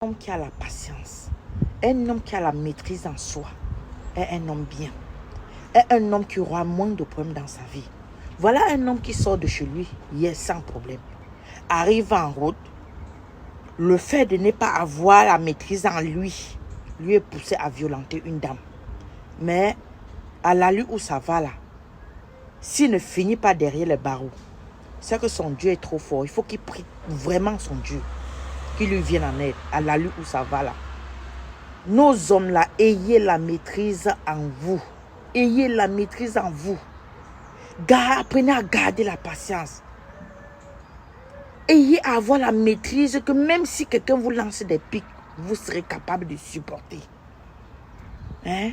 Un homme qui a la patience, un homme qui a la maîtrise en soi, est un homme bien. Est un homme qui aura moins de problèmes dans sa vie. Voilà un homme qui sort de chez lui hier sans problème. Arrive en route, le fait de ne pas avoir la maîtrise en lui est poussé à violenter une dame. Mais à l'allure où ça va là, s'il ne finit pas derrière les barreaux, c'est que son Dieu est trop fort. Il faut qu'il prie vraiment son Dieu, qu'il lui vienne en aide à l'allure où ça va là. Nos hommes là, ayez la maîtrise en vous. Ayez la maîtrise en vous. Apprenez à garder la patience. Ayez à avoir la maîtrise que même si quelqu'un vous lance des pics, vous serez capable de supporter. Hein?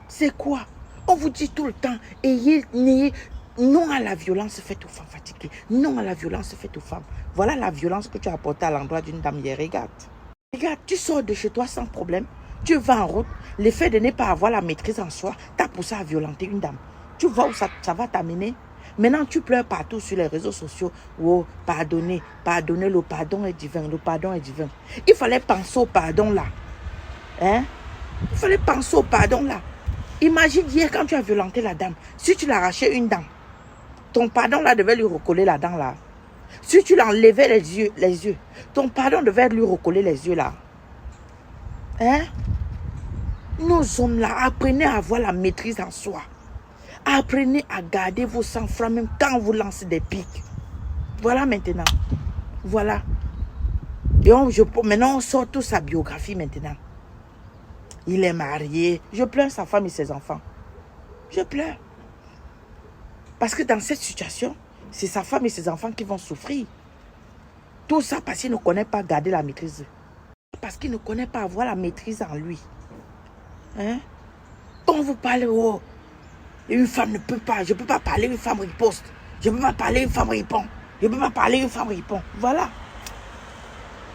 C'est quoi? On vous dit tout le temps, n'ayez non à la violence faite aux femmes fatiguées. Non à la violence faite aux femmes. Voilà la violence que tu as apportée à l'endroit d'une dame hier. Regarde. Regarde, tu sors de chez toi sans problème. Tu vas en route. L'effet de ne pas avoir la maîtrise en soi t'a poussé à violenter une dame. Tu vois où ça va t'amener? Maintenant, tu pleures partout sur les réseaux sociaux. Oh, pardonnez, pardonnez, le pardon est divin, le pardon est divin. Il fallait penser au pardon là. Hein? Il fallait penser au pardon là. Imagine hier quand tu as violenté la dame. Si tu l'arrachais une dent, ton pardon là devait lui recoller la dent là. Si tu l'enlevais les yeux, ton pardon devait lui recoller les yeux là. Hein? Nos hommes là, apprenez à avoir la maîtrise en soi. Apprenez à garder vos sang-froid même quand vous lancez des pics. Voilà maintenant. Voilà. Et maintenant on sort toute sa biographie maintenant. Il est marié. Je pleure sa femme et ses enfants. Je pleure. Parce que dans cette situation, c'est sa femme et ses enfants qui vont souffrir. Tout ça parce qu'il ne connaît pas garder la maîtrise. Parce qu'il ne connaît pas avoir la maîtrise en lui. Hein? Quand vous parlez, oh, une femme ne peut pas, je ne peux pas parler, une femme riposte. Je ne peux pas parler, une femme répond. Je ne peux pas parler, une femme répond. Voilà.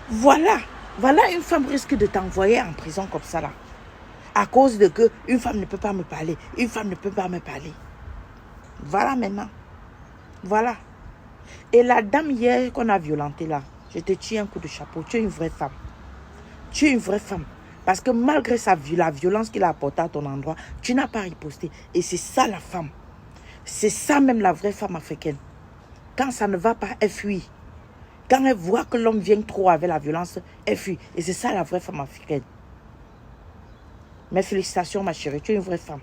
Voilà. Voilà, une femme risque de t'envoyer en prison comme ça là. À cause de que une femme ne peut pas me parler. Une femme ne peut pas me parler. Voilà maintenant. Voilà. Et la dame hier qu'on a violentée là, je te tire un coup de chapeau. Tu es une vraie femme. Tu es une vraie femme. Parce que malgré la violence qu'il a apportée à ton endroit, tu n'as pas riposté. Et c'est ça la femme. C'est ça même la vraie femme africaine. Quand ça ne va pas, elle fuit. Quand elle voit que l'homme vient trop avec la violence, elle fuit. Et c'est ça la vraie femme africaine. Mes félicitations ma chérie, tu es une vraie femme.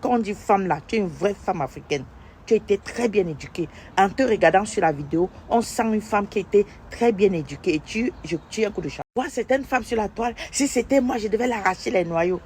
Quand on dit femme là, tu es une vraie femme africaine. Tu as été très bien éduquée. En te regardant sur la vidéo, on sent une femme qui était très bien éduquée. Et je tire un coup de chapeau. Moi, certaines femmes sur la toile, si c'était moi, je devais l'arracher les noyaux.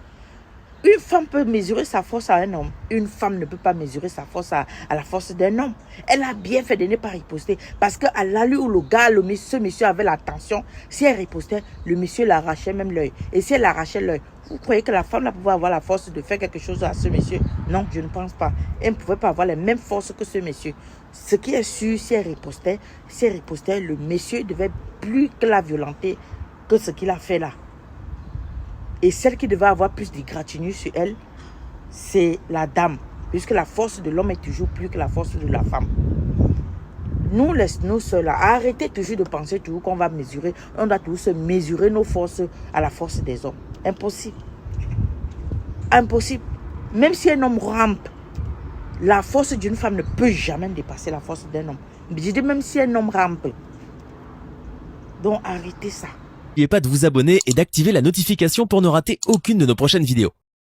Une femme peut mesurer sa force à un homme. Une femme ne peut pas mesurer sa force à la force d'un homme. Elle a bien fait de ne pas riposter. Parce qu'à l'allure où le gars, ce monsieur avait la tension, si elle ripostait, le monsieur l'arrachait même l'œil. Et si elle arrachait l'œil, vous croyez que la femme là pouvait avoir la force de faire quelque chose à ce monsieur? Non, je ne pense pas. Elle ne pouvait pas avoir les mêmes forces que ce monsieur. Ce qui est sûr, si elle ripostait, le monsieur devait plus que la violenter que ce qu'il a fait là. Et celle qui devait avoir plus d'égratignure sur elle, c'est la dame. Puisque la force de l'homme est toujours plus que la force de la femme. Nous seuls, arrêtez toujours de penser toujours qu'on va mesurer. On doit toujours se mesurer nos forces à la force des hommes. Impossible. Impossible. Même si un homme rampe, la force d'une femme ne peut jamais dépasser la force d'un homme. Je dis même si un homme rampe. Donc arrêtez ça. N'oubliez pas de vous abonner et d'activer la notification pour ne rater aucune de nos prochaines vidéos.